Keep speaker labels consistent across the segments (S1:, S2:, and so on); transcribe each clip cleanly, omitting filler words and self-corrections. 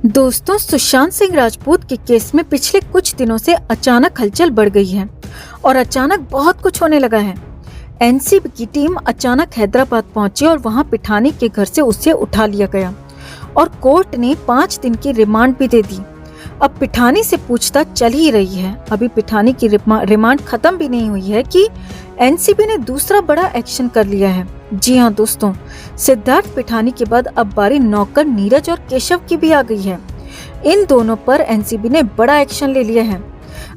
S1: दोस्तों, सुशांत सिंह राजपूत के केस में पिछले कुछ दिनों से अचानक हलचल बढ़ गई है और अचानक बहुत कुछ होने लगा है। एनसीबी की टीम अचानक हैदराबाद पहुंची और वहां पिठानी के घर से उसे उठा लिया गया और कोर्ट ने 5 दिन की रिमांड भी दे दी। अब पिठानी से पूछताछ चल ही रही है। अभी पिठानी की रिमांड खत्म भी नहीं हुई है कि एनसीबी ने दूसरा बड़ा एक्शन कर लिया है। जी हाँ दोस्तों, सिद्धार्थ पिठानी के बाद अब बारी नौकर नीरज और केशव की भी आ गई है। इन दोनों पर एनसीबी ने बड़ा एक्शन ले लिया है।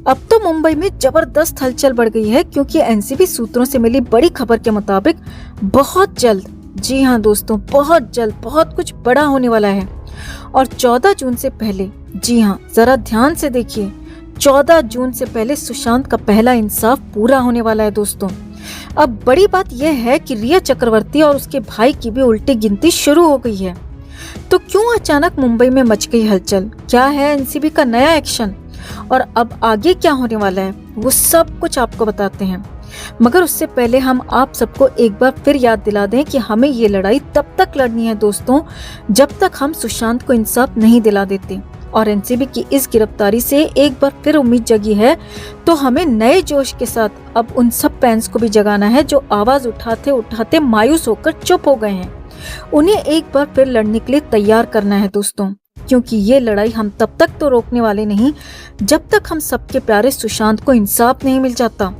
S1: अब तो मुंबई में जबरदस्त हलचल बढ़ गई है क्योंकि एनसीबी सूत्रों से मिली बड़ी खबर के मुताबिक बहुत जल्द, जी हाँ दोस्तों, बहुत जल्द बहुत कुछ बड़ा होने वाला है। और 14 जून से पहले, जी हाँ जरा ध्यान से देखिए, 14 जून से पहले सुशांत का पहला इंसाफ पूरा होने वाला है दोस्तों। अब बड़ी बात यह है कि रिया चक्रवर्ती और उसके भाई की भी उल्टी गिनती शुरू हो गई है। तो क्यों अचानक मुंबई में मच गई हलचल? क्या है एनसीबी का नया एक्शन और अब आगे क्या होने वाला है, वो सब कुछ आपको बताते हैं। मगर उससे पहले हम आप सबको एक बार फिर याद दिला दें कि हमें ये लड़ाई तब तक लड़नी है दोस्तों जब तक हम सुशांत को इंसाफ नहीं दिला देते। और एनसीबी की इस गिरफ्तारी से एक बार फिर उम्मीद जगी है, तो हमें नए जोश के साथ अब उन सब फैंस को भी जगाना है जो आवाज उठाते उठाते मायूस होकर चुप हो गए हैं। उन्हें एक बार फिर लड़ने के लिए तैयार करना है दोस्तों, क्योंकि ये लड़ाई हम तब तक तो रोकने वाले नहीं जब तक हम सबके प्यारे सुशांत को इंसाफ नहीं मिल जाता।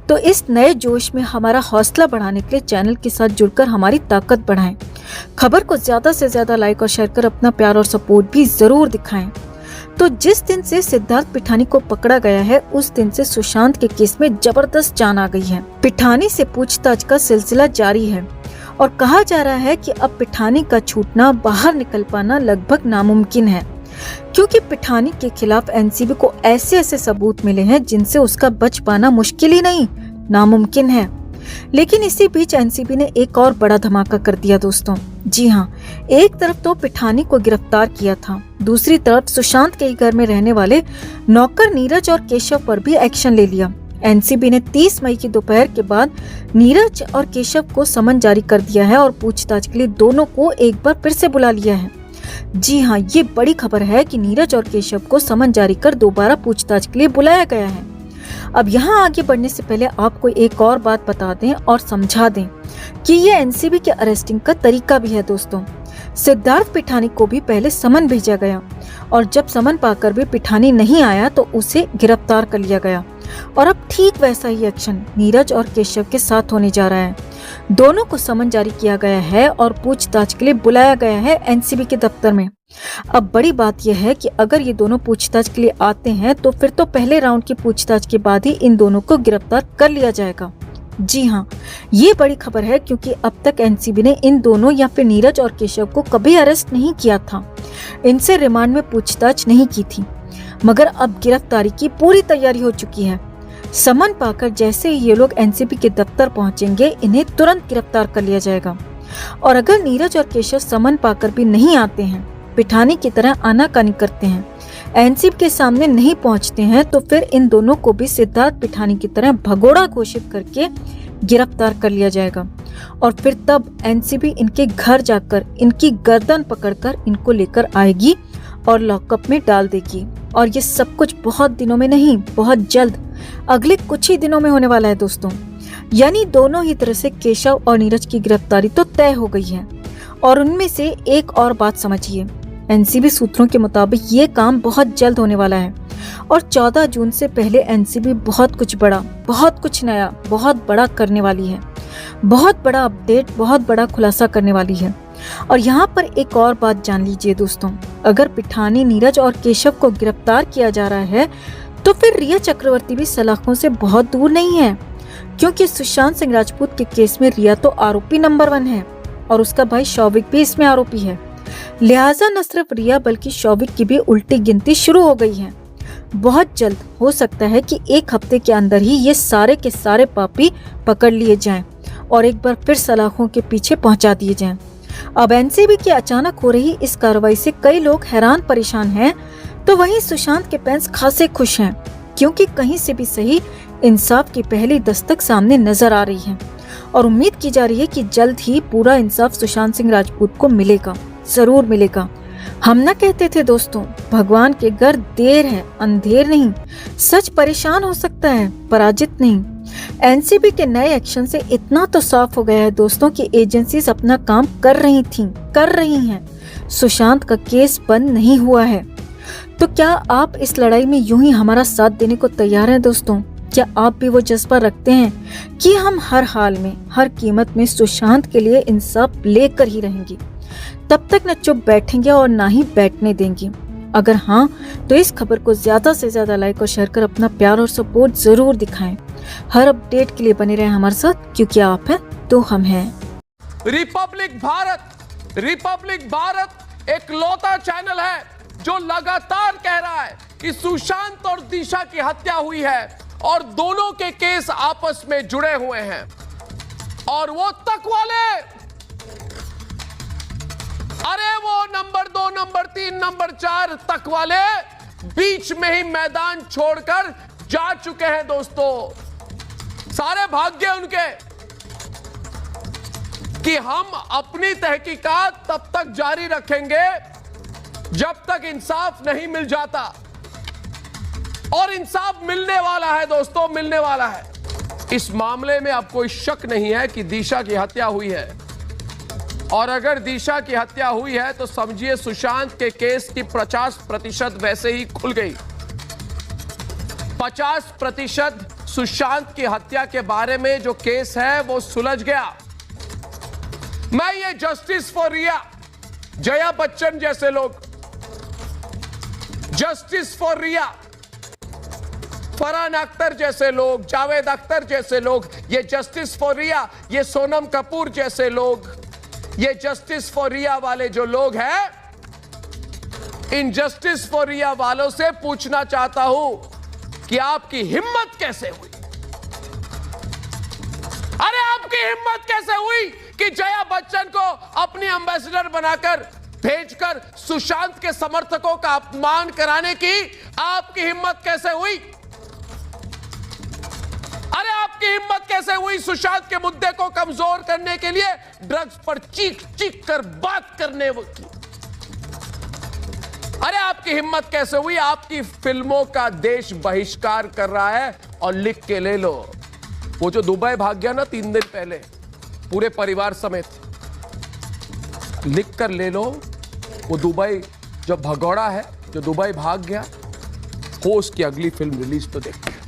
S1: तो इस नए जोश में हमारा हौसला बढ़ाने के लिए चैनल के साथ जुड़कर हमारी ताकत बढ़ाएं। खबर को ज्यादा से ज्यादा लाइक और शेयर कर अपना प्यार और सपोर्ट भी जरूर दिखाएं। तो जिस दिन से सिद्धार्थ पिठानी को पकड़ा गया है, उस दिन से सुशांत के केस में जबरदस्त जान आ गई है। पिठानी से पूछताछ का सिलसिला जारी है और कहा जा रहा है कि अब पिठानी का छूटना, बाहर निकल पाना लगभग नामुमकिन है, क्योंकि पिठानी के खिलाफ एनसीबी को ऐसे ऐसे सबूत मिले हैं जिनसे उसका बच पाना मुश्किल ही नहीं, नामुमकिन है। लेकिन इसी बीच एनसीबी ने एक और बड़ा धमाका कर दिया दोस्तों। जी हाँ, एक तरफ तो पिठानी को गिरफ्तार किया था, दूसरी तरफ सुशांत के घर में रहने वाले नौकर नीरज और केशव पर भी एक्शन ले लिया। एनसीबी ने 30 मई की दोपहर के बाद नीरज और केशव को समन जारी कर दिया है और पूछताछ के लिए दोनों को एक बार फिर से बुला लिया है। जी हाँ, ये बड़ी खबर है कि नीरज और केशव को समन जारी कर दोबारा पूछताछ के लिए बुलाया गया है। अब यहाँ आगे बढ़ने से पहले आपको एक और बात बता दें और समझा दें कि ये एनसीबी के अरेस्टिंग का तरीका भी है दोस्तों। सिद्धार्थ पिठानी को भी पहले समन भेजा गया और जब समन पाकर भी पिठानी नहीं आया तो उसे गिरफ्तार कर लिया गया। और अब ठीक वैसा ही एक्शन नीरज और केशव के साथ होने जा रहा है। दोनों को समन जारी किया गया है और पूछताछ के लिए बुलाया गया है एनसीबी के दफ्तर में। अब बड़ी बात यह है कि अगर ये दोनों पूछताछ के लिए आते हैं तो फिर तो पहले राउंड की पूछताछ के बाद ही इन दोनों को गिरफ्तार कर लिया जाएगा। जी हाँ, ये बड़ी खबर है क्योंकि अब तक एनसीबी ने इन दोनों या फिर नीरज और केशव को कभी अरेस्ट नहीं किया था, इनसे रिमांड में पूछताछ नहीं की थी। मगर अब गिरफ्तारी की पूरी तैयारी हो चुकी है। समन पाकर जैसे ही ये लोग एनसीबी के दफ्तर पहुंचेंगे, इन्हें तुरंत गिरफ्तार कर लिया जाएगा। और अगर नीरज और केशव समन पाकर भी नहीं आते हैं, पिठानी की तरह आनाकानी करते हैं, एनसीबी के सामने नहीं पहुंचते हैं, तो फिर इन दोनों को भी सिद्धार्थ पिठानी की तरह भगोड़ा घोषित करके गिरफ्तार कर लिया जाएगा। और फिर तब एनसीबी इनके घर जाकर इनकी गर्दन पकड़कर इनको लेकर आएगी और लॉकअप में डाल देगी। और ये सब कुछ बहुत दिनों में नहीं, बहुत जल्द, अगले कुछ ही दिनों में होने वाला है दोस्तों। यानी दोनों ही तरह से केशव और नीरज की गिरफ्तारी तो तय हो गई है। और उनमें से एक और बात समझिए, एनसीबी सूत्रों के मुताबिक ये काम बहुत जल्द होने वाला है और 14 जून से पहले एनसीबी बहुत कुछ बड़ा, बहुत कुछ नया, बहुत बड़ा करने वाली है। बहुत बड़ा अपडेट, बहुत बड़ा खुलासा करने वाली है। और यहाँ पर एक और बात जान लीजिए दोस्तों, अगर पिठानी, नीरज और केशव को गिरफ्तार किया जा रहा है तो फिर रिया चक्रवर्ती भी सलाखों से बहुत दूर नहीं है, क्योंकि सुशांत सिंह राजपूत के केस में रिया तो आरोपी नंबर 1 है और उसका भाई शौविक भी इसमें आरोपी है। लिहाजा न सिर्फ रिया बल्कि शौविक की भी उल्टी गिनती शुरू हो गई है। बहुत जल्द हो सकता है कि एक हफ्ते के अंदर ही ये सारे के सारे पापी पकड़ लिए जाएं और एक बार फिर सलाखों के पीछे पहुंचा दिए जाएं। अब एनसीबी की अचानक हो रही इस कार्रवाई से कई लोग हैरान परेशान हैं, तो वहीं सुशांत के फैंस खासे खुश हैं, क्योंकि कहीं से भी सही इंसाफ की पहली दस्तक सामने नजर आ रही है और उम्मीद की जा रही है कि जल्द ही पूरा इंसाफ सुशांत सिंह राजपूत को मिलेगा, जरूर मिलेगा। हम ना कहते थे दोस्तों, भगवान के घर देर है अंधेर नहीं। सच परेशान हो सकता है, पराजित नहीं। एनसीबी के नए एक्शन से इतना तो साफ हो गया है दोस्तों कि एजेंसीज अपना काम कर रही हैं। सुशांत का केस बंद नहीं हुआ है। तो क्या आप इस लड़ाई में यूं ही हमारा साथ देने को तैयार हैं दोस्तों? क्या आप भी वो जज्बा रखते हैं कि हम हर हाल में, हर कीमत में सुशांत के लिए इंसाफ लेकर ही रहेंगे? तब तक न चुप बैठेंगे और ना ही बैठने देंगे। अगर हाँ, तो इस खबर को ज्यादा से ज्यादा लाइक और शेयर कर अपना प्यार और सपोर्ट जरूर दिखाएं। हर अपडेट के लिए बने रहें हमारे साथ, क्योंकि आप हैं तो हम हैं।
S2: रिपब्लिक भारत एक लौता चैनल है जो लगातार कह रहा है कि सुशांत और दिशा की हत्या हुई है और दोनों के केस आपस में जुड़े हुए हैं। और वो तक वाले, अरे वो नंबर 2, नंबर 3, नंबर 4 तक वाले बीच में ही मैदान छोड़कर जा चुके हैं दोस्तों। सारे भाग्य उनके कि हम अपनी तहकीकात तब तक जारी रखेंगे जब तक इंसाफ नहीं मिल जाता। और इंसाफ मिलने वाला है दोस्तों, मिलने वाला है। इस मामले में अब कोई शक नहीं है कि दिशा की हत्या हुई है। और अगर दिशा की हत्या हुई है तो समझिए सुशांत के केस की 50% वैसे ही खुल गई। 50% सुशांत की हत्या के बारे में जो केस है वो सुलझ गया। मैं ये जस्टिस फॉर रिया, जया बच्चन जैसे लोग, जस्टिस फॉर रिया, फरहान अख्तर जैसे लोग, जावेद अख्तर जैसे लोग, ये जस्टिस फॉर रिया, ये सोनम कपूर जैसे लोग, ये जस्टिस फॉर रिया वाले जो लोग हैं, इन जस्टिस फॉर रिया वालों से पूछना चाहता हूं कि आपकी हिम्मत कैसे हुई? अरे आपकी हिम्मत कैसे हुई कि जया बच्चन को अपनी एम्बेसडर बनाकर भेजकर सुशांत के समर्थकों का अपमान कराने की आपकी हिम्मत कैसे हुई? अरे आपकी हिम्मत कैसे हुई सुशांत के मुद्दे को कमजोर करने के लिए ड्रग्स पर चीख चीख कर बात करने की? अरे आपकी हिम्मत कैसे हुई? आपकी फिल्मों का देश बहिष्कार कर रहा है। और लिख के ले लो, वो जो दुबई भाग गया ना 3 दिन पहले पूरे परिवार समेत, लिख कर ले लो, वो दुबई जो भगौड़ा है, जो दुबई भाग गया, हो उसकी अगली फिल्म रिलीज तो देखते हैं,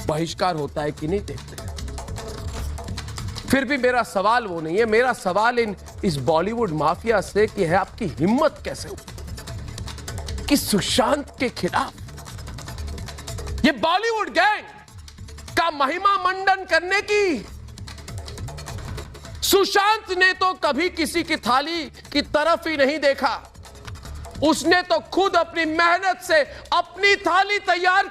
S2: बहिष्कार होता है कि नहीं देखते हैं। फिर भी मेरा सवाल वो नहीं है, मेरा सवाल इस बॉलीवुड माफिया से कि है आपकी हिम्मत कैसे हुई कि सुशांत के खिलाफ ये बॉलीवुड गैंग का महिमा मंडन करने की? सुशांत ने तो कभी किसी की थाली की तरफ ही नहीं देखा। उसने तो खुद अपनी मेहनत से अपनी थाली तैयार